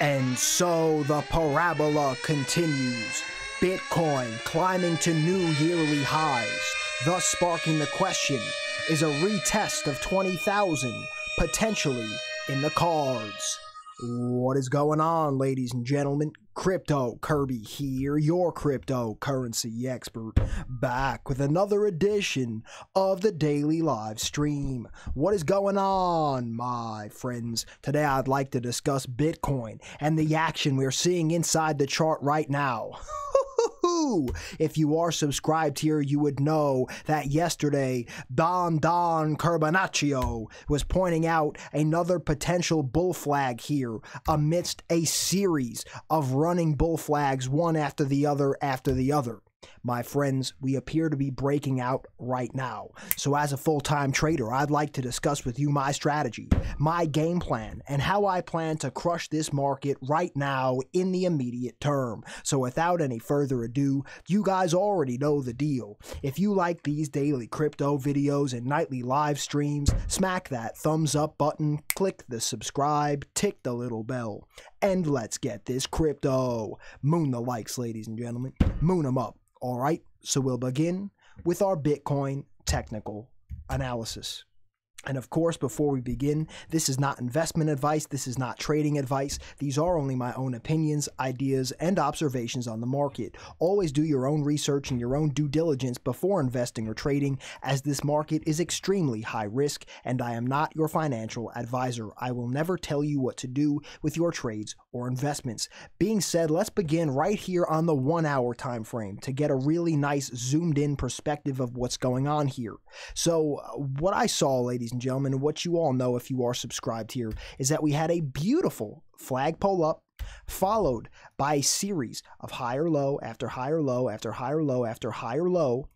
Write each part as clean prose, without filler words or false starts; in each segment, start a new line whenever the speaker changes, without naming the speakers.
And so the parabola continues, Bitcoin climbing to new yearly highs, thus sparking the question, is a retest of 20,000 potentially in the cards? What is going on, ladies and gentlemen? Crypto Kirby here, your cryptocurrency expert, back with another edition of the daily live stream. What is going on, my friends? Today I'd like to discuss Bitcoin and the action we're seeing inside the chart right now. If you are subscribed here, you would know that yesterday Don Carbonaccio was pointing out another potential bull flag here amidst a series of running bull flags one after the other after the other. My friends, we appear to be breaking out right now. So as a full-time trader, I'd like to discuss with you my strategy, my game plan, and how I plan to crush this market right now in the immediate term. So without any further ado, you guys already know the deal. If you like these daily crypto videos and nightly live streams, smack that thumbs up button, click the subscribe, tick the little bell, and let's get this crypto. Moon the likes, ladies and gentlemen. Moon them up. All right, so we'll begin with our Bitcoin technical analysis. And of course, before we begin, this is not investment advice, this is not trading advice. These are only my own opinions, ideas, and observations on the market. Always do your own research and your own due diligence before investing or trading, as this market is extremely high risk, and I am not your financial advisor. I will never tell you what to do with your trades or investments. Being said, let's begin right here on the 1 hour time frame to get a really nice zoomed in perspective of what's going on here. So what I saw, ladies and gentlemen, and what you all know if you are subscribed here, is that we had a beautiful flagpole up, followed by a series of higher low after higher low after higher low after higher low,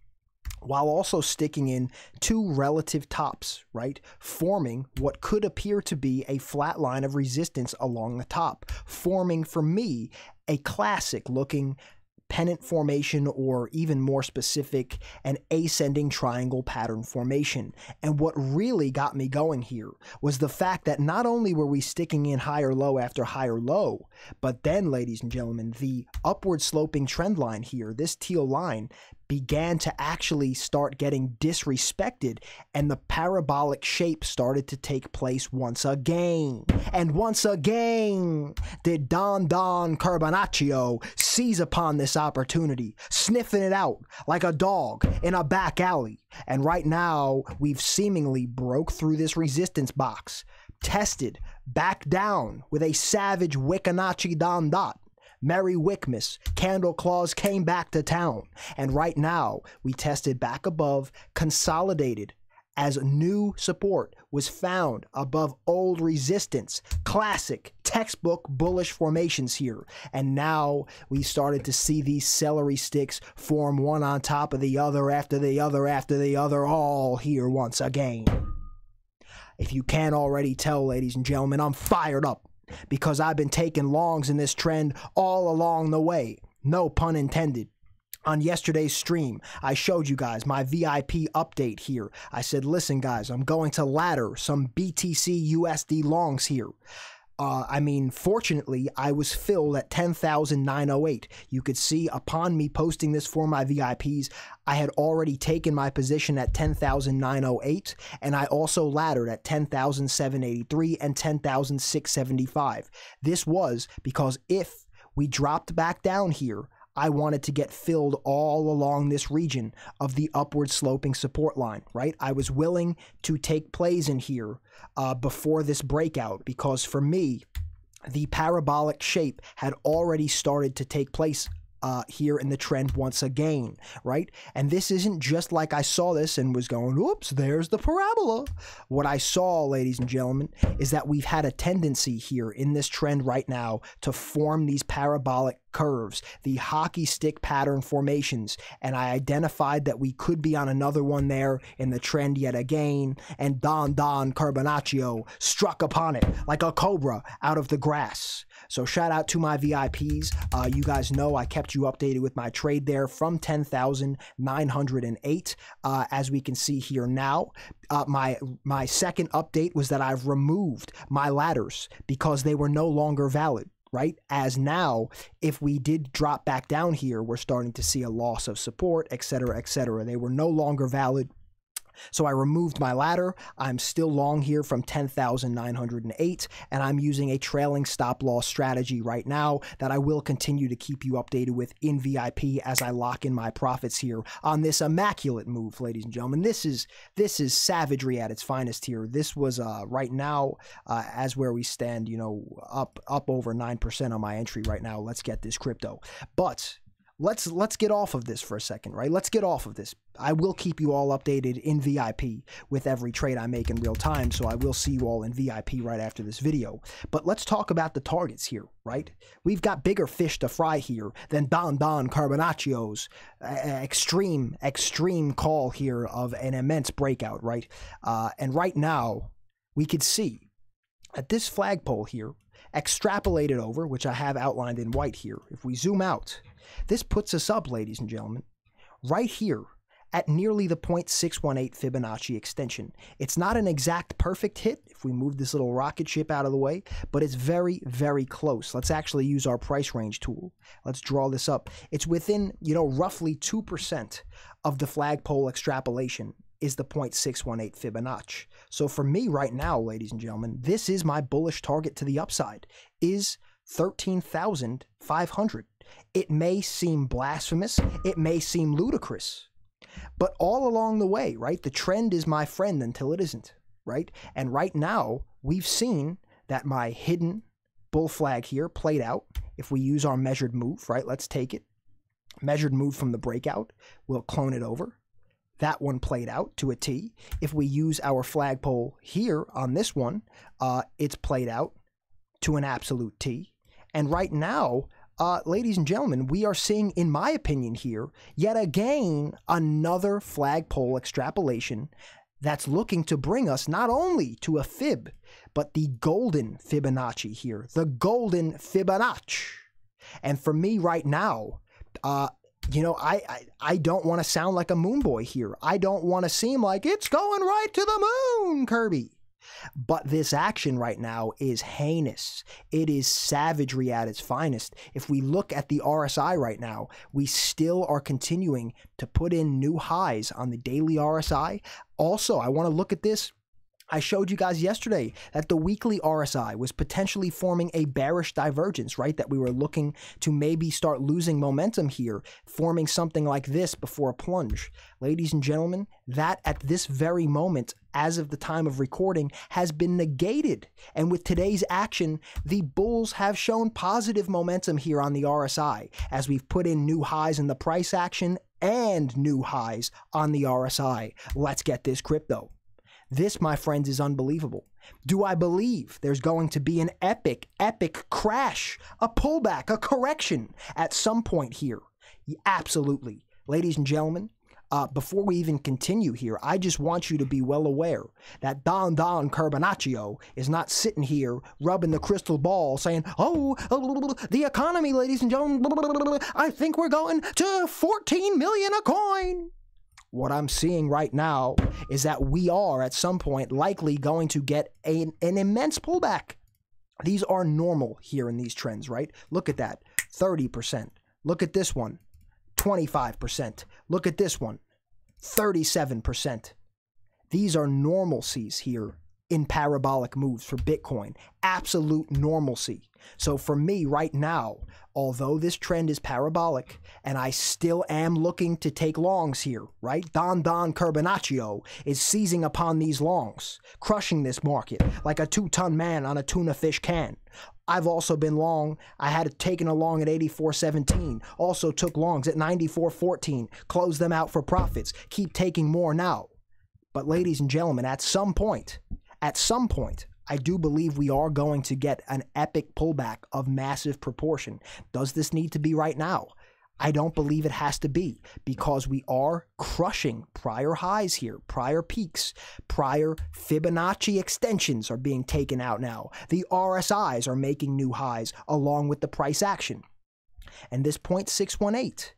while also sticking in two relative tops, right? Forming what could appear to be a flat line of resistance along the top, forming for me a classic looking pennant formation, or even more specific, an ascending triangle pattern formation. And what really got me going here was the fact that not only were we sticking in higher low after higher low, but then, ladies and gentlemen, the upward sloping trend line here, this teal line, began to actually start getting disrespected, and the parabolic shape started to take place once again. And once again did Don Carbonaccio seize upon this opportunity, sniffing it out like a dog in a back alley. And right now we've seemingly broke through this resistance box, tested back down with a savage Wiccanacci Don Dot. Merry Wickmas, Candle Claus came back to town, and right now we tested back above, consolidated as new support was found above old resistance. Classic textbook bullish formations here, and now we started to see these celery sticks form one on top of the other after the other after the other, all here once again. If you can't already tell, ladies and gentlemen, I'm fired up, because I've been taking longs in this trend all along the way. No pun intended. On yesterday's stream, I showed you guys my VIP update here. I said, listen guys, I'm going to ladder some BTC USD longs here. Fortunately, I was filled at 10,908. You could see upon me posting this for my VIPs, I had already taken my position at 10,908, and I also laddered at 10,783 and 10,675. This was because if we dropped back down here, I wanted to get filled all along this region of the upward sloping support line, right? I was willing to take plays in here before this breakout, because for me, the parabolic shape had already started to take place here in the trend once again, right? And this isn't just like I saw this and was going, oops, there's the parabola. What I saw, ladies and gentlemen, is that we've had a tendency here in this trend right now to form these parabolic curves, the hockey stick pattern formations, and I identified that we could be on another one there in the trend yet again, and Don Carbonaccio struck upon it like a cobra out of the grass. So shout out to my VIPs. You guys know I kept you updated with my trade there from 10,908. As we can see here now, my second update was that I've removed my ladders because they were no longer valid. right? As now, if we did drop back down here, we're starting to see a loss of support, etc., etc. They were no longer valid. So I removed my ladder. I'm still long here from 10,908, and I'm using a trailing stop loss strategy right now that I will continue to keep you updated with in VIP as I lock in my profits here on this immaculate move, ladies and gentlemen. This is savagery at its finest here. This was right now, as where we stand, you know, up over 9% on my entry right now. Let's get this crypto. But let's get off of this for a second, right? Let's get off of this. I will keep you all updated in VIP with every trade I make in real time, so I will see you all in VIP right after this video. But let's talk about the targets here, right? We've got bigger fish to fry here than Don Carbonaccio's extreme call here of an immense breakout, right? And right now, we could see at this flagpole here, extrapolated over, which I have outlined in white here. If we zoom out, this puts us up, ladies and gentlemen, right here at nearly the 0.618 Fibonacci extension. It's not an exact perfect hit if we move this little rocket ship out of the way, but it's very, very close. Let's actually use our price range tool. Let's draw this up. It's within, you know, roughly 2% of the flagpole extrapolation is the 0.618 Fibonacci. So for me right now, ladies and gentlemen, this is my bullish target to the upside, is 13,500. It may seem blasphemous, it may seem ludicrous, but all along the way, right, the trend is my friend until it isn't, right? And right now, we've seen that my hidden bull flag here played out. If we use our measured move, right, let's take it. Measured move from the breakout, we'll clone it over. That one played out to a T. If we use our flagpole here on this one, it's played out to an absolute T. And right now, ladies and gentlemen, we are seeing, in my opinion here, yet again, another flagpole extrapolation that's looking to bring us not only to a fib, but the golden Fibonacci here, the golden Fibonacci. And for me right now, you know, I don't want to sound like a moon boy here. I don't want to seem like it's going right to the moon, Kirby. But this action right now is heinous. It is savagery at its finest. If we look at the RSI right now, we still are continuing to put in new highs on the daily RSI. Also, I want to look at this. I showed you guys yesterday that the weekly RSI was potentially forming a bearish divergence, right? That we were looking to maybe start losing momentum here, forming something like this before a plunge. Ladies and gentlemen, that at this very moment, as of the time of recording, has been negated. And with today's action, the bulls have shown positive momentum here on the RSI as we've put in new highs in the price action and new highs on the RSI. Let's get this crypto. This, my friends, is unbelievable. Do I believe there's going to be an epic crash, a pullback, a correction at some point here? Absolutely. Ladies and gentlemen, before we even continue here, I just want you to be well aware that Don Carbonaccio is not sitting here rubbing the crystal ball saying, oh, the economy, ladies and gentlemen, I think we're going to 14 million a coin. What I'm seeing right now is that we are at some point likely going to get an immense pullback. These are normal here in these trends, right? Look at that, 30%. Look at this one, 25%. Look at this one, 37%. These are normalcies here in parabolic moves for Bitcoin, absolute normalcy. So for me right now, although this trend is parabolic and I still am looking to take longs here, right? Don Carbonaccio is seizing upon these longs, crushing this market like a 2-ton man on a tuna fish can. I've also been long. I had taken a long at 84.17, also took longs at 94.14, closed them out for profits, keep taking more now. But ladies and gentlemen, at some point, I do believe we are going to get an epic pullback of massive proportion. Does this need to be right now? I don't believe it has to be, because we are crushing prior highs here, prior peaks, prior Fibonacci extensions are being taken out now. The RSIs are making new highs along with the price action. And this 0.618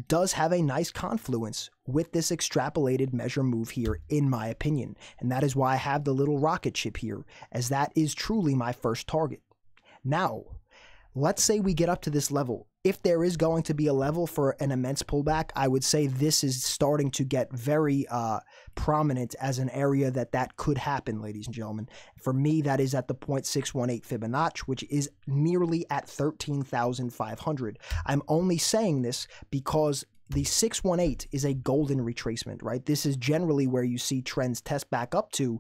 does have a nice confluence with this extrapolated measure move here, in my opinion. And that is why I have the little rocket ship here, as that is truly my first target. Now, let's say we get up to this level. If there is going to be a level for an immense pullback, I would say this is starting to get very prominent as an area that could happen, ladies and gentlemen. For me, that is at the 0.618 Fibonacci, which is nearly at 13,500. I'm only saying this because the 618 is a golden retracement, right? This is generally where you see trends test back up to,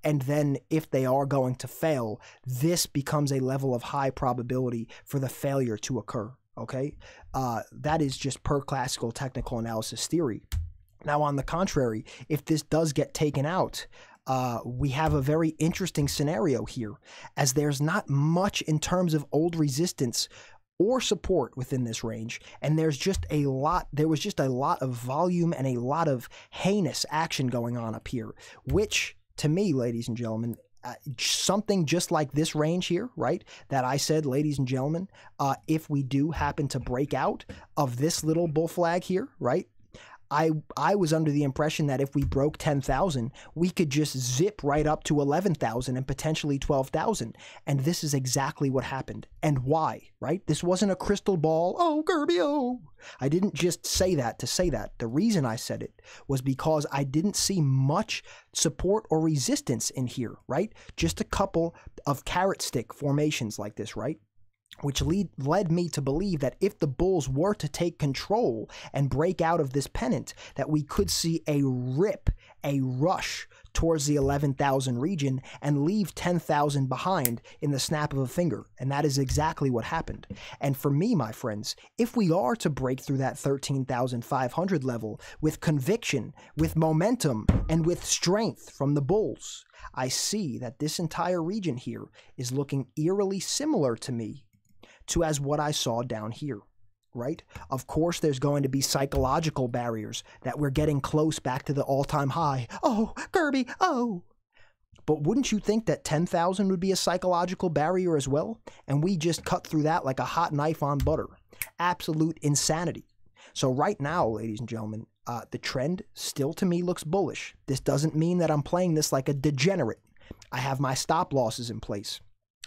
and then if they are going to fail, this becomes a level of high probability for the failure to occur, okay? That is just per classical technical analysis theory. Now, on the contrary, if this does get taken out, we have a very interesting scenario here, as there's not much in terms of old resistance or support within this range, and there was just a lot of volume and a lot of heinous action going on up here, which to me, ladies and gentlemen, something just like this range here, right, that I said, ladies and gentlemen, if we do happen to break out of this little bull flag here, right, I was under the impression that if we broke 10,000, we could just zip right up to 11,000 and potentially 12,000. And this is exactly what happened. And why, right? This wasn't a crystal ball. Oh, Kirby, oh. I didn't just say that to say that. The reason I said it was because I didn't see much support or resistance in here, right? Just a couple of carrot stick formations like this, right? Which led me to believe that if the bulls were to take control and break out of this pennant, that we could see a rip, a rush towards the 11,000 region and leave 10,000 behind in the snap of a finger. And that is exactly what happened. And for me, my friends, if we are to break through that 13,500 level with conviction, with momentum, and with strength from the bulls, I see that this entire region here is looking eerily similar to me to as what I saw down here, right? Of course, there's going to be psychological barriers that we're getting close back to the all-time high. Oh, Kirby, oh. But wouldn't you think that 10,000 would be a psychological barrier as well? And we just cut through that like a hot knife on butter. Absolute insanity. So right now, ladies and gentlemen, the trend still to me looks bullish. This doesn't mean that I'm playing this like a degenerate. I have my stop losses in place.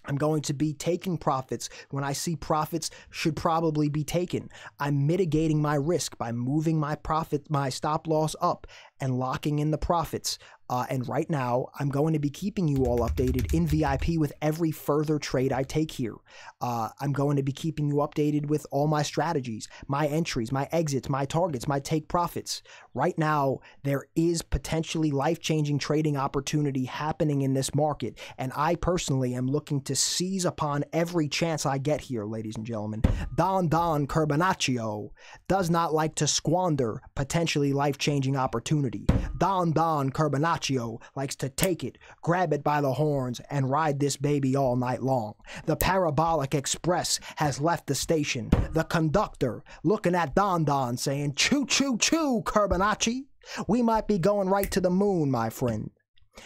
I'm going to be taking profits when I see profits should probably be taken. I'm mitigating my risk by moving my stop loss up and locking in the profits. And right now, I'm going to be keeping you all updated in VIP with every further trade I take here. I'm going to be keeping you updated with all my strategies, my entries, my exits, my targets, my take profits. Right now, there is potentially life-changing trading opportunity happening in this market, and I personally am looking to seize upon every chance I get here, ladies and gentlemen. Don Carbonaccio does not like to squander potentially life-changing opportunity. Don Carbonaccio likes to take it, grab it by the horns, and ride this baby all night long. The Parabolic Express has left the station. The conductor looking at Don saying, choo choo choo, Carbonacci. We might be going right to the moon, my friend.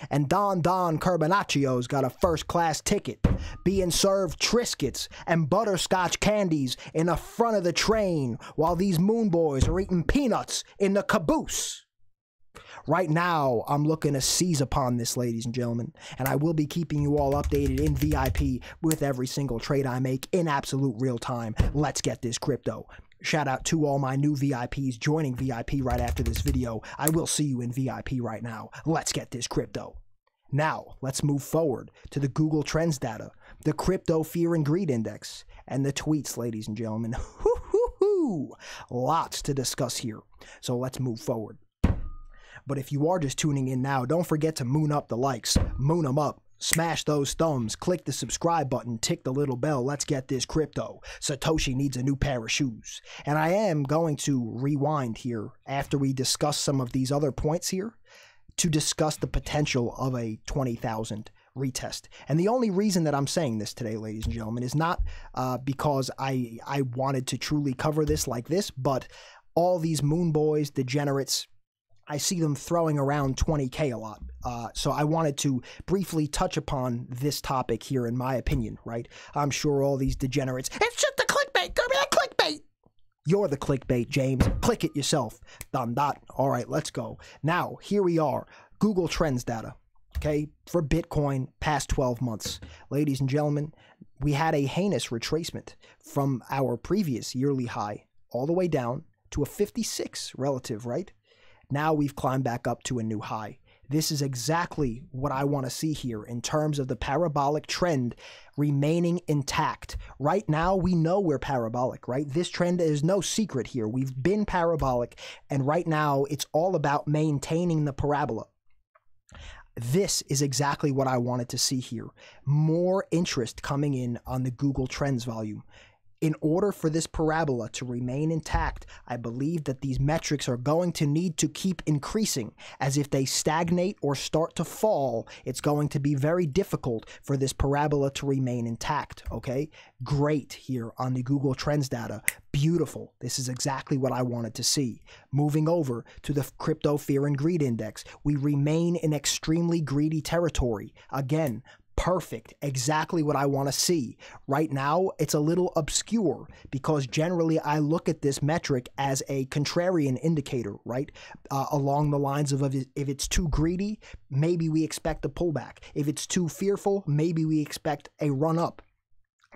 And Don Carbonaccio's got a first-class ticket, being served Triscuits and butterscotch candies in the front of the train while these moon boys are eating peanuts in the caboose. Right now, I'm looking to seize upon this, ladies and gentlemen, and I will be keeping you all updated in VIP with every single trade I make in absolute real time. Let's get this crypto. Shout out to all my new VIPs joining VIP right after this video. I will see you in VIP right now. Let's get this crypto. Now, let's move forward to the Google Trends data, the Crypto Fear and Greed Index, and the tweets, ladies and gentlemen. Lots to discuss here, so let's move forward. But if you are just tuning in now, don't forget to moon up the likes, moon them up, smash those thumbs, click the subscribe button, tick the little bell. Let's get this crypto. Satoshi needs a new pair of shoes. And I am going to rewind here after we discuss some of these other points here to discuss the potential of a 20,000 retest. And the only reason that I'm saying this today, ladies and gentlemen, is not because I wanted to truly cover this like this, but all these moon boys, degenerates, I see them throwing around 20K a lot. So I wanted to briefly touch upon this topic here, in my opinion, right? I'm sure all these degenerates, it's just the clickbait, give me that clickbait. You're the clickbait, James. Click it yourself. Dot. All right, let's go. Now, here we are. Google Trends data, okay, for Bitcoin past 12 months. Ladies and gentlemen, we had a heinous retracement from our previous yearly high all the way down to a 56 relative, right? Now we've climbed back up to a new high. This is exactly what I want to see here in terms of the parabolic trend remaining intact. Right now, we know we're parabolic, right? This trend is no secret here. We've been parabolic, and right now it's all about maintaining the parabola. This is exactly what I wanted to see here. More interest coming in on the Google Trends volume. In order for this parabola to remain intact, I believe that these metrics are going to need to keep increasing, as if they stagnate or start to fall, it's going to be very difficult for this parabola to remain intact, okay? Great here on the Google Trends data. Beautiful. This is exactly what I wanted to see. Moving over to the Crypto Fear and Greed Index, we remain in extremely greedy territory. Again, perfect, exactly what I want to see. Right now, it's a little obscure because generally I look at this metric as a contrarian indicator, right? Along the lines of if it's too greedy, maybe we expect a pullback. If it's too fearful, maybe we expect a run up.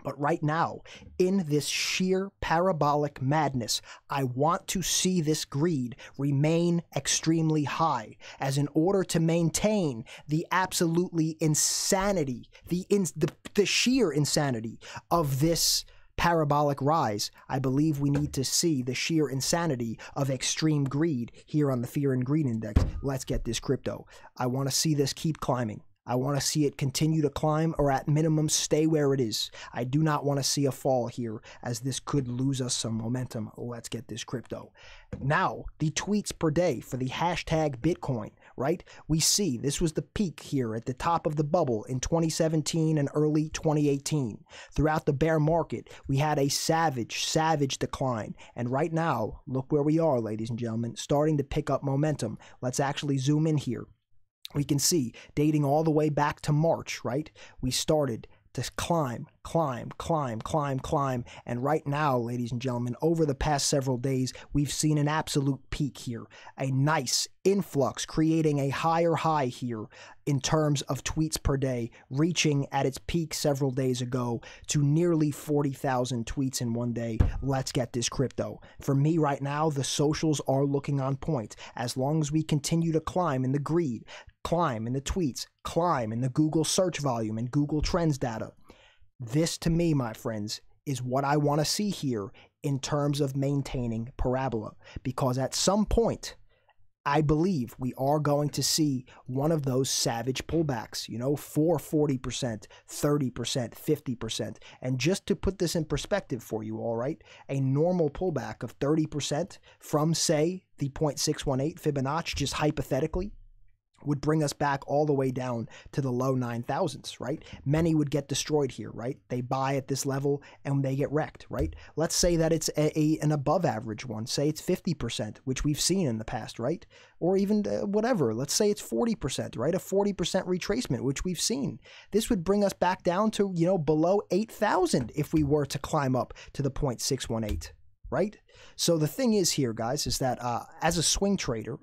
But right now, in this sheer parabolic madness, I want to see this greed remain extremely high, as in order to maintain the absolutely insanity, the sheer insanity of this parabolic rise, I believe we need to see the sheer insanity of extreme greed here on the Fear and Greed Index. Let's get this crypto. I want to see this keep climbing. I want to see it continue to climb, or at minimum stay where it is. I do not want to see a fall here, as this could lose us some momentum. Let's get this crypto. Now, the tweets per day for the hashtag Bitcoin, right? We see this was the peak here at the top of the bubble in 2017 and early 2018. Throughout the bear market, we had a savage decline. And right now, look where we are, ladies and gentlemen, starting to pick up momentum. Let's actually zoom in here. We can see, dating all the way back to March, right? We started to climb, and right now, ladies and gentlemen, over the past several days, we've seen an absolute peak here. A nice influx, creating a higher high here in terms of tweets per day, reaching at its peak several days ago to nearly 40,000 tweets in one day. Let's get this crypto. For me right now, the socials are looking on point. As long as we continue to climb in the greed, climb in the tweets, climb in the Google search volume and Google Trends data. This, to me, my friends, is what I want to see here in terms of maintaining parabola. Because at some point, I believe we are going to see one of those savage pullbacks, you know, for 40%, 30%, 50%. And just to put this in perspective for you, all right, a normal pullback of 30% from, say, the 0.618 Fibonacci, just hypothetically, would bring us back all the way down to the low 9,000s, right? Many would get destroyed here, right? They buy at this level and they get wrecked, right? Let's say that it's an above average one. Say it's 50%, which we've seen in the past, right? Or even whatever. Let's say it's 40%, right? A 40% retracement, which we've seen. This would bring us back down to, you know, below 8,000 if we were to climb up to the 0.618. Right? So the thing is here, guys, is that as a swing trader,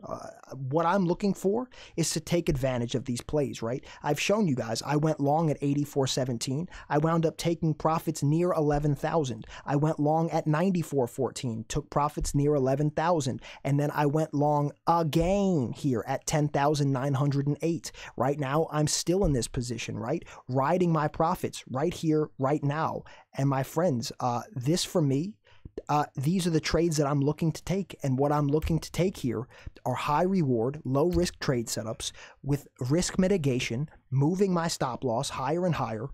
what I'm looking for is to take advantage of these plays, right? I've shown you guys, I went long at 84.17. I wound up taking profits near 11,000. I went long at 94.14, took profits near 11,000. And then I went long again here at 10,908. Right now, I'm still in this position, right? Riding my profits right here, right now. And my friends, this for me, these are the trades that I'm looking to take, and what I'm looking to take here are high reward, low risk trade setups with risk mitigation, moving my stop loss higher and higher,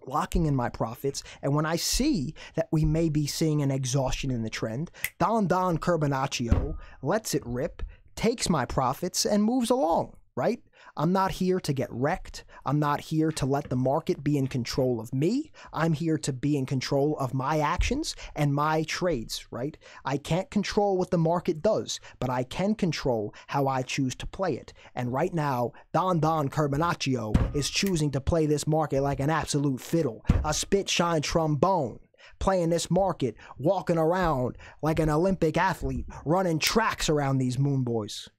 locking in my profits. And when I see that we may be seeing an exhaustion in the trend, Don Curbonaccio lets it rip, takes my profits, and moves along, right? I'm not here to get wrecked. I'm not here to let the market be in control of me. I'm here to be in control of my actions and my trades, right? I can't control what the market does, but I can control how I choose to play it. And right now, Don Curbonaccio is choosing to play this market like an absolute fiddle, a spit-shine trombone. Playing this market, walking around like an Olympic athlete, running tracks around these moon boys.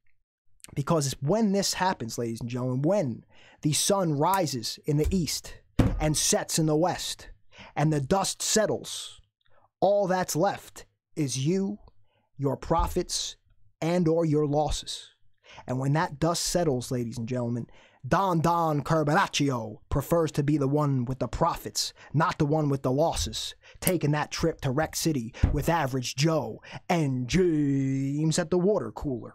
Because when this happens, ladies and gentlemen, when the sun rises in the east and sets in the west, and the dust settles, all that's left is you, your profits, and or your losses. And when that dust settles, ladies and gentlemen, Don Carbanaccio prefers to be the one with the profits, not the one with the losses, taking that trip to Rec City with Average Joe and James at the water cooler.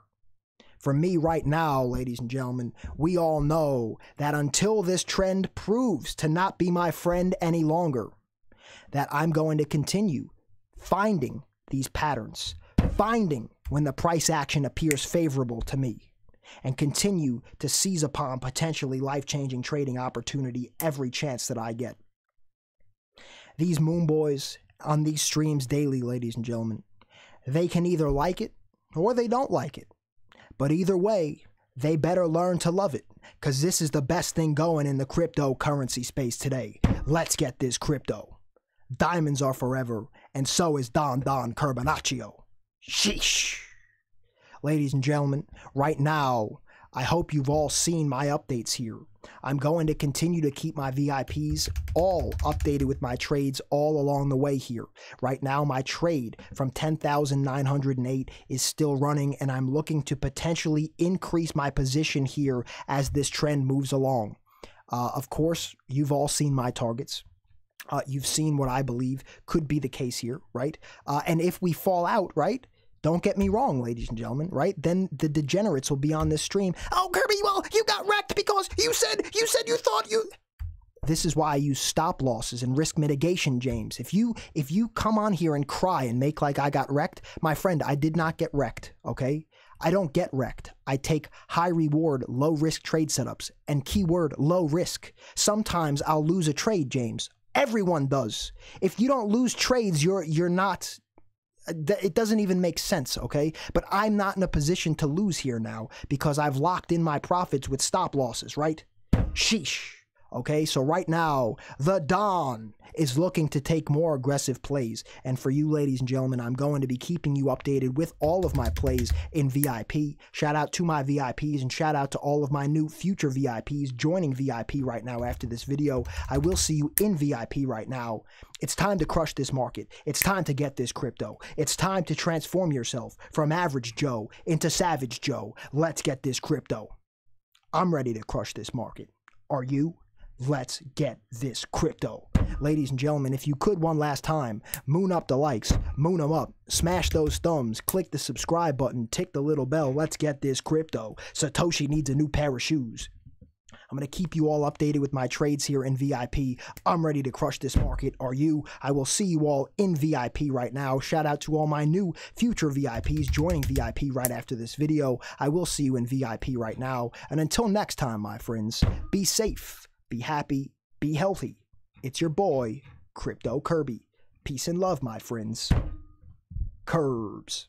For me right now, ladies and gentlemen, we all know that until this trend proves to not be my friend any longer, that I'm going to continue finding these patterns, finding when the price action appears favorable to me, and continue to seize upon potentially life-changing trading opportunity every chance that I get. These moon boys on these streams daily, ladies and gentlemen, they can either like it or they don't like it. But either way, they better learn to love it, because this is the best thing going in the cryptocurrency space today. Let's get this crypto. Diamonds are forever, and so is Don Carbanaccio. Sheesh. Ladies and gentlemen, right now, I hope you've all seen my updates here. I'm going to continue to keep my VIPs all updated with my trades all along the way here. Right now, my trade from 10,908 is still running, and I'm looking to potentially increase my position here as this trend moves along. Of course, you've all seen my targets. You've seen what I believe could be the case here, right? And if we fall out, right? Don't get me wrong, ladies and gentlemen, right? Then the degenerates will be on this stream. Oh, Kirby, well, you got wrecked because you said you thought you... This is why I use stop losses and risk mitigation, James. If you come on here and cry and make like I got wrecked, my friend, I did not get wrecked, okay? I don't get wrecked. I take high reward, low risk trade setups, and keyword low risk. Sometimes I'll lose a trade, James. Everyone does. If you don't lose trades, you're not... It doesn't even make sense, okay? But I'm not in a position to lose here now because I've locked in my profits with stop losses, right? Sheesh. Okay, so right now, the Don is looking to take more aggressive plays. And for you, ladies and gentlemen, I'm going to be keeping you updated with all of my plays in VIP. Shout out to my VIPs and shout out to all of my new future VIPs joining VIP right now after this video. I will see you in VIP right now. It's time to crush this market. It's time to get this crypto. It's time to transform yourself from Average Joe into Savage Joe. Let's get this crypto. I'm ready to crush this market. Are you? Let's get this crypto. Ladies and gentlemen, if you could one last time, moon up the likes, moon them up, smash those thumbs, click the subscribe button, tick the little bell. Let's get this crypto. Satoshi needs a new pair of shoes. I'm going to keep you all updated with my trades here in VIP. I'm ready to crush this market. Are you? I will see you all in VIP right now. Shout out to all my new future VIPs joining VIP right after this video. I will see you in VIP right now. And until next time, my friends, be safe, be happy, be healthy. It's your boy, Crypto Kirby. Peace and love, my friends. Curbs.